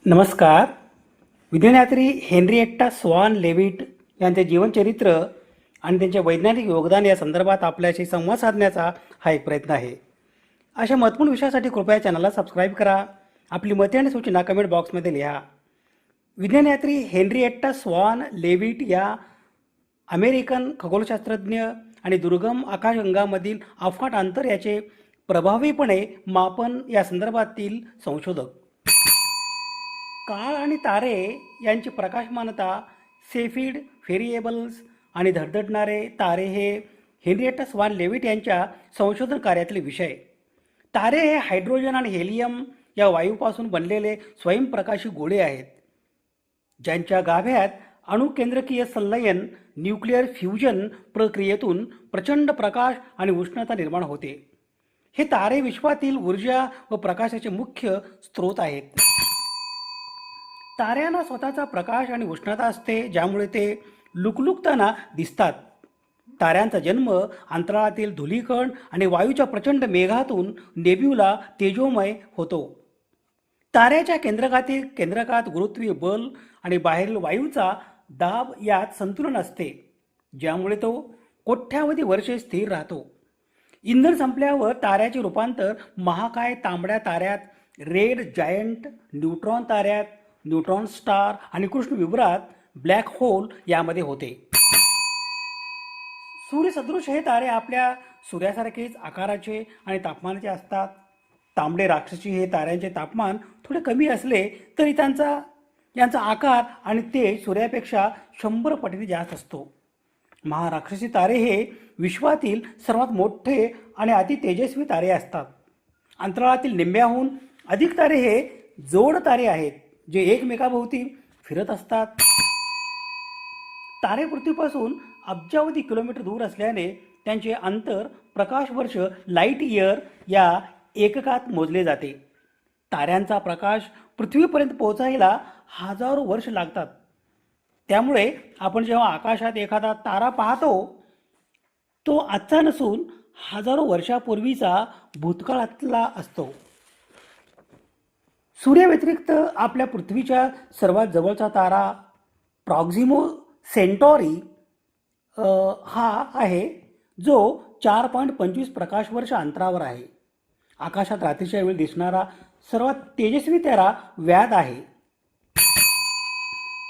नमस्कार. विज्ञानयात्री हेनरिएट्टा Swan Levitt यांचे जीवनचरित्र आणि त्यांचे वैज्ञानिक योगदान या संदर्भात आपल्याशी संवाद साधण्याचा हा एक प्रयत्न आहे. अशा महत्त्वपूर्ण विषयासाठी कृपया चॅनलला सबस्क्राईब करा. आपली मते आणि सूचना कमेंट बॉक्समध्ये लिहा. विज्ञानयात्री हेनरिएट्टा स्वान लेविट या अमेरिकन खगोलशास्त्रज्ञ आणि दुर्गम आकाशगंगामधील अफाट अंतर याचे प्रभावीपणे मापन या संदर्भातील संशोधक. काळ आणि तारे यांची प्रकाशमानता, सेफिड व्हेरिएबल्स आणि धडधडणारे तारे हे हेनरिएट्टा स्वान लेविट यांच्या संशोधन कार्यातले विषय. तारे हे हायड्रोजन आणि हेलियम या वायूपासून बनलेले स्वयंप्रकाशी गोळे आहेत, ज्यांच्या गाभ्यात अणुकेंद्रकीय संलयन न्यूक्लिअर फ्युजन प्रक्रियेतून प्रचंड प्रकाश आणि उष्णता निर्माण होते. हे तारे विश्वातील ऊर्जा व प्रकाशाचे मुख्य स्रोत आहेत. ताऱ्यांना स्वतःचा प्रकाश आणि उष्णता असते, ज्यामुळे ते लुकलुकताना दिसतात. ताऱ्यांचा जन्म अंतराळातील धूलिकण आणि वायूच्या प्रचंड मेघातून नेब्युला तेजोमय होतो. ताऱ्याच्या केंद्रकात गुरुत्वीय बल आणि बाहेरील वायूचा दाब यात संतुलन असते, ज्यामुळे तो कोट्यावधी वर्षे स्थिर राहतो. इंधन संपल्यावर ताऱ्याचे रूपांतर महाकाय तांबड्या ताऱ्यात, रेड जायंट न्यूट्रॉन ताऱ्यात, न्यूट्रॉन स्टार आणि कृष्ण विवरात ब्लॅक होल यामध्ये होते. सूर्यसदृश हे तारे आपल्या सूर्यासारखेच आकाराचे आणि तापमानाचे असतात. तांबडे राक्षसी हे ताऱ्यांचे तापमान थोडे कमी असले तरी यांचा आकार आणि तेज सूर्यापेक्षा 100 पटीने जास्त असतो. महाराक्षसी तारे हे विश्वातील सर्वात मोठे आणि अति तेजस्वी तारे असतात. अंतराळातील निम्म्याहून अधिक तारे हे जोड तारे आहेत, जे एकमेकाभोवती फिरत असतात. तारे पृथ्वीपासून अब्जावधी किलोमीटर दूर असल्याने त्यांचे अंतर प्रकाशवर्ष लाईट इयर या एककात मोजले जाते. ताऱ्यांचा प्रकाश पृथ्वीपर्यंत पोहोचायला हजारो वर्ष लागतात. त्यामुळे आपण जेव्हा आकाशात एखादा तारा पाहतो, तो आजचा नसून हजारो वर्षापूर्वीचा भूतकाळातला असतो. सूर्याव्यतिरिक्त आपल्या पृथ्वीच्या सर्वात जवळचा तारा प्रॉक्झिमा सेंटॉरी हा आहे, जो 4.25 प्रकाशवर्ष अंतरावर आहे. आकाशात रात्रीच्या वेळी दिसणारा सर्वात तेजस्वी तारा व्याध आहे.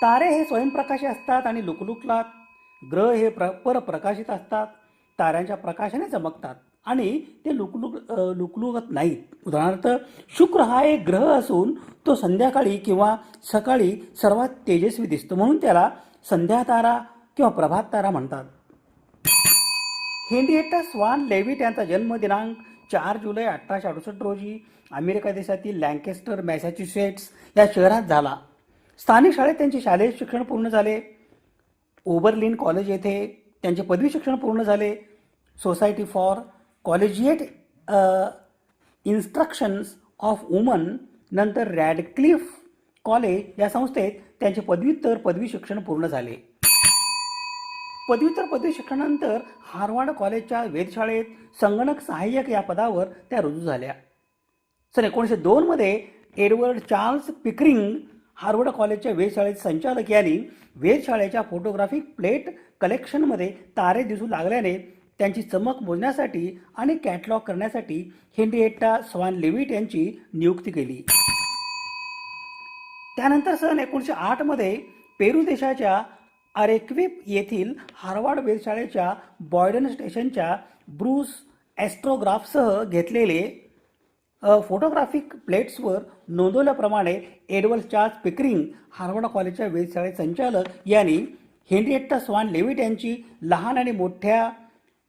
तारे हे स्वयंप्रकाशी असतात आणि लुकलुकतात. ग्रह हे परप्रकाशित असतात, ताऱ्यांच्या प्रकाशाने चमकतात आणि ते लुकलुकत नाहीत. उदाहरणार्थ, शुक्र हा एक ग्रह असून तो संध्याकाळी किंवा सकाळी सर्वात तेजस्वी दिसतो, म्हणून त्याला संध्या तारा किंवा प्रभात तारा म्हणतात. हेनरिएट्टा स्वान लेविट यांचा जन्म दिनांक 4 जुलै 1868 रोजी अमेरिका देशातील लँकेस्टर मॅसॅच्युसेट्स या शहरात झाला. स्थानिक शाळेत त्यांचे शालेय शिक्षण पूर्ण झाले. ओबरलिन कॉलेज येथे त्यांचे पदवी शिक्षण पूर्ण झाले. Society for collegiate instructions of woman, नंतर रॅडक्लिफ कॉलेज या संस्थेत त्यांचे पदव्युत्तर पदवी शिक्षण पूर्ण झाले. पदवी शिक्षणानंतर हार्वर्ड कॉलेजच्या वेधशाळेत संगणक सहाय्यक या पदावर त्या रुजू झाल्या. सन 1902 मध्ये एडवर्ड चार्ल्स पिकरिंग हार्वर्ड कॉलेजच्या वेधशाळेत संचालक यांनी वेधशाळेच्या फोटोग्राफिक प्लेट कलेक्शनमध्ये तारे दिसू लागल्याने त्यांची चमक मोजण्यासाठी आणि कॅटलॉग करण्यासाठी हेनरिएट्टा स्वान लेविट यांची नियुक्ती केली. त्यानंतर सन 1908 मध्ये पेरू देशाच्या अरेक्विप येथील हार्वर्ड वेधशाळेच्या बॉयडन स्टेशनच्या ब्रूस ॲस्ट्रोग्राफसह घेतलेले फोटोग्राफिक प्लेट्सवर नोंदवल्याप्रमाणे एडवर्ड चार्ल्स पिकरिंग हार्वर्ड कॉलेजच्या वेधशाळेत संचालक यांनी हेनरिएट्टा स्वान लेविट यांची लहान आणि मोठ्या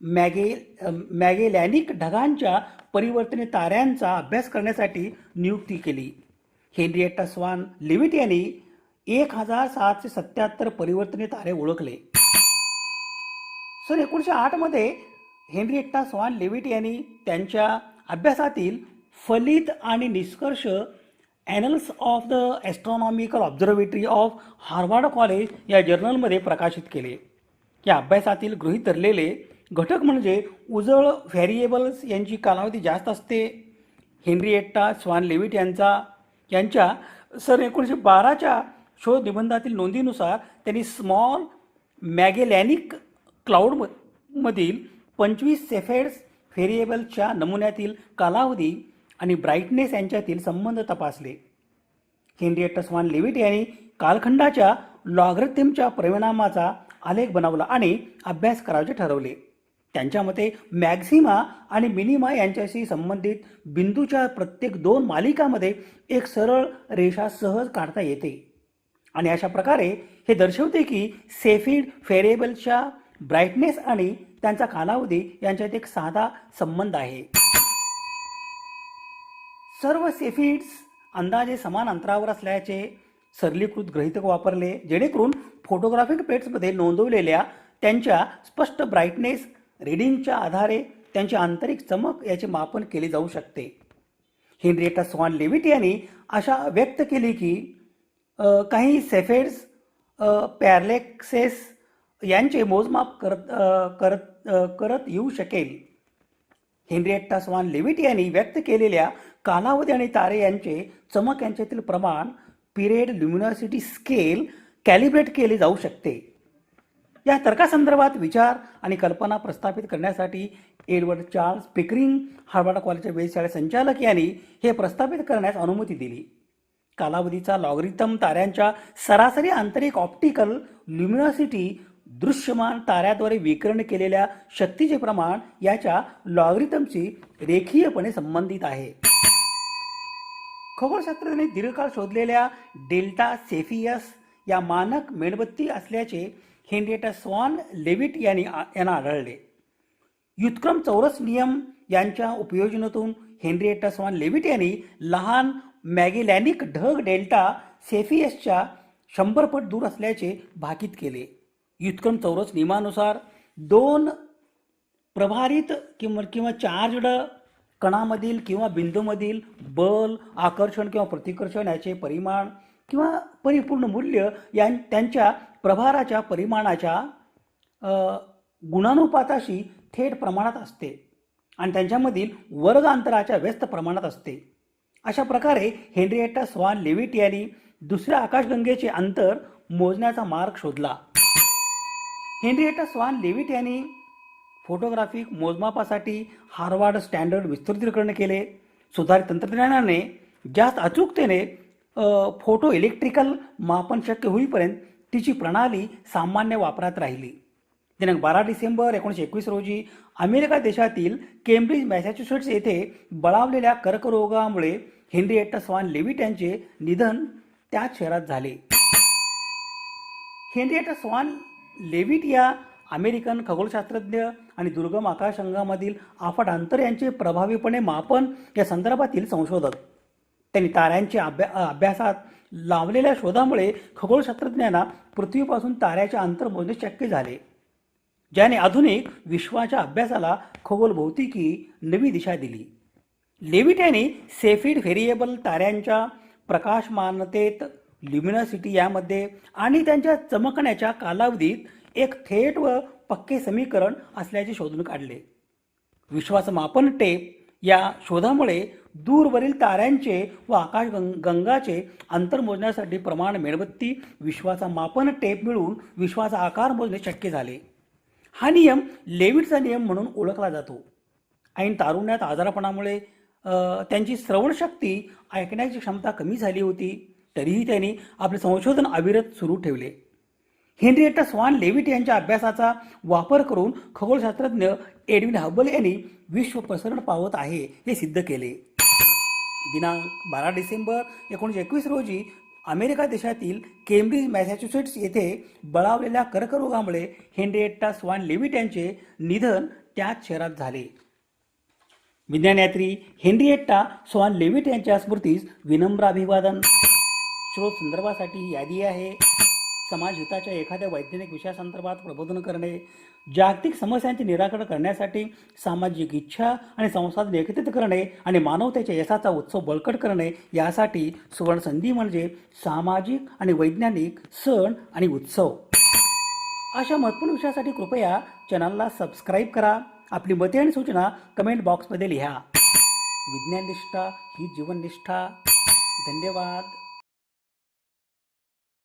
मॅगेलॅनिक ढगांच्या परिवर्तनीय ताऱ्यांचा अभ्यास करण्यासाठी नियुक्ती केली. हेनरिएट्टा स्वान लेविट यांनी 1777 परिवर्तनीय तारे ओळखले. सन 1908 मध्ये हेनरिएट्टा स्वान लेविट यांनी त्यांच्या अभ्यासातील फलित आणि निष्कर्ष annals of the astronomical observatory of Harvard College या जर्नलमध्ये प्रकाशित केले. या अभ्यासातील गृहीत धरलेले घटक म्हणजे उजळ व्हेरिएबल्स यांची कालावधी जास्त असते. हेनरिएट्टा स्वान लेविट यांच्या सन 1912च्या शोध निबंधातील नोंदीनुसार त्यांनी स्मॉल मॅगेलॅनिक क्लाउडमधील 25 सेफेड्स व्हेरिएबल्सच्या नमुन्यातील कालावधी आणि ब्राईटनेस यांच्यातील संबंध तपासले. हेनरिएटा स्वान लेविट यांनी कालखंडाच्या लॉगरिथमच्या परिणामाचा आलेख बनवला आणि अभ्यास करायचे ठरवले. त्यांच्या मते मॅक्झिमा आणि मिनिमा यांच्याशी संबंधित बिंदूच्या प्रत्येक 2 मालिकामध्ये एक सरळ रेषा सहज काढता येते आणि अशा प्रकारे हे दर्शवते की सेफिड व्हेरिएबल्सच्या ब्राईटनेस आणि त्यांचा कालावधी यांच्यात एक साधा संबंध आहे. सर्व सेफिड्स अंदाजे समान अंतरावर असल्याचे सरलीकृत गृहीतक वापरले, जेणेकरून फोटोग्राफिक प्लेट्समध्ये नोंदवलेल्या त्यांच्या स्पष्ट ब्राईटनेस रीडिंगच्या आधारे त्यांची आंतरिक चमक याचे मापन केले जाऊ शकते. हेनरिएटा स्वान लेविट यांनी आशा व्यक्त केली की काही सेफेड्स पॅरलेक्सेस यांचे मोजमाप करत येऊ शकेल. हेनरिएटा स्वान लेविट यांनी व्यक्त केलेल्या कालावधी आणि तारे यांचे चमक यांच्यातील प्रमाण पिरियड ल्युमिनॉसिटी स्केल कॅलिब्रेट केले जाऊ शकते. या तर्कासंदर्भात विचार आणि कल्पना प्रस्थापित करण्यासाठी एडवर्ड चार्ल्स पिकरिंग हार्वर्ड कॉलेजच्या वेधशाळे संचालक यांनी हे प्रस्थापित करण्यास अनुमती दिली. कालावधीचा लॉगरिथम ताऱ्यांच्या सरासरी आंतरिक ऑप्टिकल ल्युमिनॉसिटी दृश्यमान ताऱ्याद्वारे विकिरण केलेल्या शक्तीचे प्रमाण याच्या लॉगरिथमशी रेखीयपणे संबंधित आहे. खगोलशास्त्रज्ञांनी दीर्घकाळ शोधलेल्या डेल्टा सेफियस या मानक मेणबत्ती असल्याचे हेनरिएटा स्वान लेविट यांना आढळले. व्युत्क्रम चौरस नियम यांच्या उपयोजनेतून हेनरिएटा स्वान लेविट यांनी लहान मॅगेलॅनिक ढग डेल्टा सेफियसच्या 100 पट दूर असल्याचे भाकीत केले. व्युत्क्रम चौरस नियमानुसार 2 प्रभारित किंवा चार्जड कणामधील किंवा बिंदूमधील बल, आकर्षण किंवा प्रतिकर्षण याचे परिमाण किंवा परिपूर्ण मूल्य त्यांच्या प्रभाराच्या परिमाणाच्या गुणानुपाताशी थेट प्रमाणात असते आणि त्यांच्यामधील वर्ग अंतराच्या व्यस्त प्रमाणात असते. अशा प्रकारे हेनरिएटा स्वान लेविट यांनी दुसऱ्या आकाशगंगेचे अंतर मोजण्याचा मार्ग शोधला. हेनरिएटा स्वान लेविट यांनी फोटोग्राफिक मोजमापासाठी हार्वर्ड स्टँडर्ड विस्तृतीकरण केले. सुधारित तंत्रज्ञानाने जास्त अचूकतेने फोटो इलेक्ट्रिकल मापन शक्य होईपर्यंत तिची प्रणाली सामान्य वापरात राहिली. दिनांक 12 डिसेंबर 1921 रोजी अमेरिका देशातील केम्ब्रिज मॅसॅच्युसेट्स येथे बळावलेल्या कर्करोगामुळे हेनरिएटा स्वान लेविट यांचे निधन त्याच शहरात झाले. हेनरिएटा स्वान लेविट या अमेरिकन खगोलशास्त्रज्ञ आणि दुर्गम आकाशगंगामधील अफाट अंतर यांचे प्रभावीपणे मापन या संदर्भातील संशोधक. त्यांनी ताऱ्यांच्या अभ्यासात लावलेल्या शोधामुळे खगोलशास्त्रज्ञांना पृथ्वीपासून ताऱ्याचे अंतर मोजणे शक्य झाले, ज्याने आधुनिक विश्वाच्या अभ्यासाला खगोलभौतिकी नवी दिशा दिली. लेविट यांनी सेफिड व्हेरिएबल ताऱ्यांच्या प्रकाशमानतेत, ल्युमिनॉसिटी यामध्ये आणि त्यांच्या चमकण्याच्या कालावधीत एक थेट व पक्के समीकरण असल्याचे शोधून काढले. विश्वाचं मापन टेप या शोधामुळे दूरवरील ताऱ्यांचे व आकाशगंगाचे अंतर मोजण्यासाठी प्रमाण मेणबत्ती, विश्वाचा मापन टेप मिळून विश्वाचा आकार मोजणे शक्य झाले. हा नियम लेविटचा नियम म्हणून ओळखला जातो. ऐन तारुण्यात आजारपणामुळे त्यांची श्रवणशक्ती, ऐकण्याची क्षमता कमी झाली होती, तरीही त्यांनी आपले संशोधन अविरत सुरू ठेवले. हेनरिएटा स्वान लेविट यांच्या अभ्यासाचा वापर करून खगोलशास्त्रज्ञ एडविन हबल यांनी विश्व प्रसरण पावत आहे हे सिद्ध केले. दिनांक 12 डिसेंबर 1921 रोजी अमेरिका देशातील केम्ब्रिज मॅसॅच्युसेट्स येथे बळावलेल्या कर्करोगामुळे हेनरिएटा स्वान लेविट यांचे निधन त्याच शहरात झाले. विज्ञानयात्री हेनरिएटा स्वान लेविट यांच्या स्मृतीस विनम्र अभिवादन. स्रोत संदर्भासाठी ही यादी आहे. समाज हिताच्या एखाद्या वैज्ञानिक विषयासंदर्भात प्रबोधन करणे, जागतिक समस्यांचे निराकरण करण्यासाठी सामाजिक इच्छा आणि संसाधन एकत्रित करणे आणि मानवतेच्या यशाचा उत्सव बळकट करणे यासाठी सुवर्णसंधी म्हणजे सामाजिक आणि वैज्ञानिक सण आणि उत्सव. अशा महत्त्वपूर्ण विषयासाठी कृपया चॅनलला सबस्क्राईब करा. आपली मते आणि सूचना कमेंट बॉक्समध्ये लिहा. विज्ञाननिष्ठा ही जीवननिष्ठा. धन्यवाद.